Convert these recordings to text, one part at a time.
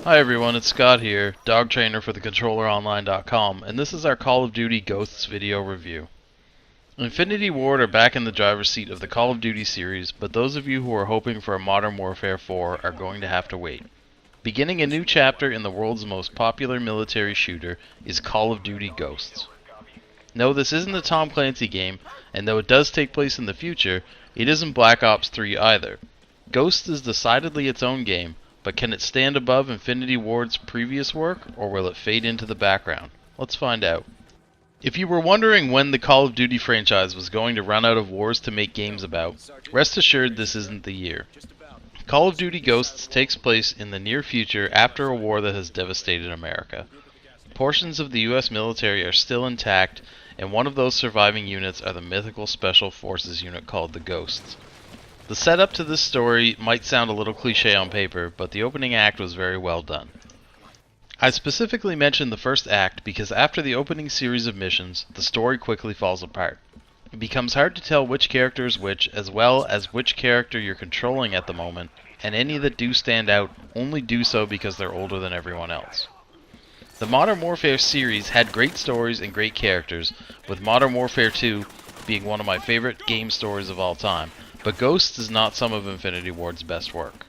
Hi everyone, it's Scott here, dog trainer for thecontrolleronline.com, and this is our Call of Duty Ghosts video review. Infinity Ward are back in the driver's seat of the Call of Duty series, but those of you who are hoping for a Modern Warfare 4 are going to have to wait. Beginning a new chapter in the world's most popular military shooter is Call of Duty Ghosts. No, this isn't a Tom Clancy game, and though it does take place in the future, it isn't Black Ops 3 either. Ghosts is decidedly its own game, but can it stand above Infinity Ward's previous work, or will it fade into the background? Let's find out. If you were wondering when the Call of Duty franchise was going to run out of wars to make games about, rest assured this isn't the year. Call of Duty Ghosts takes place in the near future after a war that has devastated America. Portions of the US military are still intact, and one of those surviving units are the mythical Special Forces unit called the Ghosts. The setup to this story might sound a little cliche on paper, but the opening act was very well done. I specifically mentioned the first act because after the opening series of missions, the story quickly falls apart. It becomes hard to tell which character is which, as well as which character you're controlling at the moment, and any that do stand out only do so because they're older than everyone else. The Modern Warfare series had great stories and great characters, with Modern Warfare 2 being one of my favorite game stories of all time, but Ghosts is not some of Infinity Ward's best work.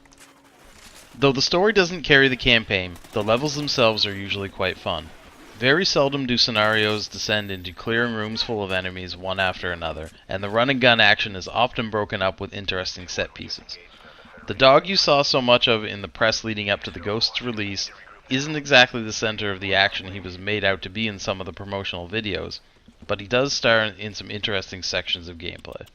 Though the story doesn't carry the campaign, the levels themselves are usually quite fun. Very seldom do scenarios descend into clearing rooms full of enemies one after another, and the run and gun action is often broken up with interesting set pieces. The dog you saw so much of in the press leading up to the Ghosts release isn't exactly the center of the action he was made out to be in some of the promotional videos, but he does star in some interesting sections of gameplay.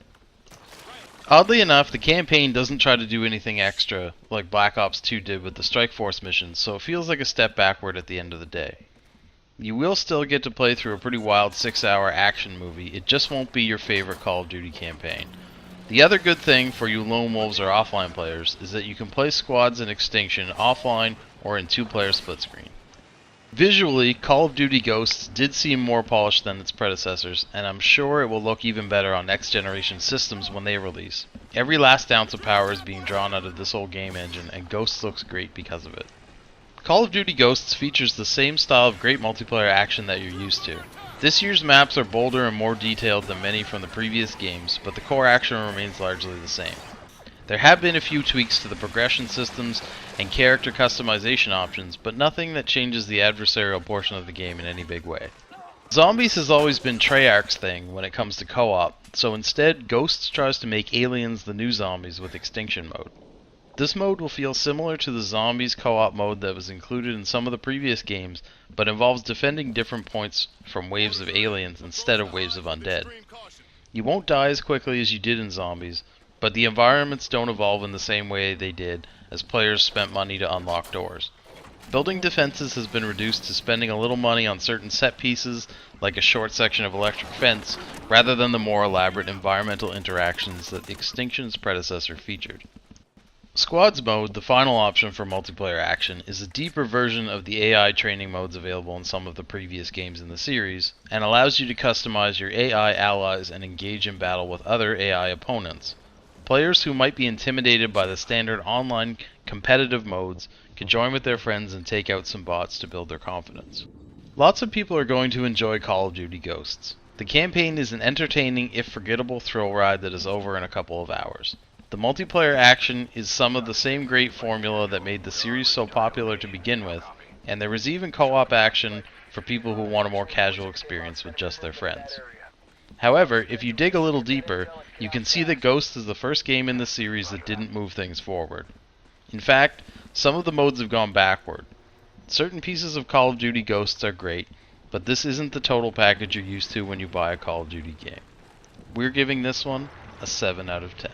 Oddly enough, the campaign doesn't try to do anything extra like Black Ops 2 did with the Strike Force missions, so it feels like a step backward at the end of the day. You will still get to play through a pretty wild 6-hour action movie, it just won't be your favorite Call of Duty campaign. The other good thing for you lone wolves or offline players is that you can play squads in Extinction offline or in 2-player split screen. Visually, Call of Duty Ghosts did seem more polished than its predecessors, and I'm sure it will look even better on next-generation systems when they release. Every last ounce of power is being drawn out of this old game engine, and Ghosts looks great because of it. Call of Duty Ghosts features the same style of great multiplayer action that you're used to. This year's maps are bolder and more detailed than many from the previous games, but the core action remains largely the same. There have been a few tweaks to the progression systems and character customization options, but nothing that changes the adversarial portion of the game in any big way. Zombies has always been Treyarch's thing when it comes to co-op, so instead Ghosts tries to make aliens the new zombies with Extinction mode. This mode will feel similar to the Zombies co-op mode that was included in some of the previous games, but involves defending different points from waves of aliens instead of waves of undead. You won't die as quickly as you did in Zombies, but the environments don't evolve in the same way they did as players spent money to unlock doors. Building defenses has been reduced to spending a little money on certain set pieces, like a short section of electric fence, rather than the more elaborate environmental interactions that Extinction's predecessor featured. Squads mode, the final option for multiplayer action, is a deeper version of the AI training modes available in some of the previous games in the series, and allows you to customize your AI allies and engage in battle with other AI opponents. Players who might be intimidated by the standard online competitive modes can join with their friends and take out some bots to build their confidence. Lots of people are going to enjoy Call of Duty Ghosts. The campaign is an entertaining, if forgettable, thrill ride that is over in a couple of hours. The multiplayer action is some of the same great formula that made the series so popular to begin with, and there is even co-op action for people who want a more casual experience with just their friends. However, if you dig a little deeper, you can see that Ghosts is the first game in the series that didn't move things forward. In fact, some of the modes have gone backward. Certain pieces of Call of Duty Ghosts are great, but this isn't the total package you're used to when you buy a Call of Duty game. We're giving this one a 7 out of 10.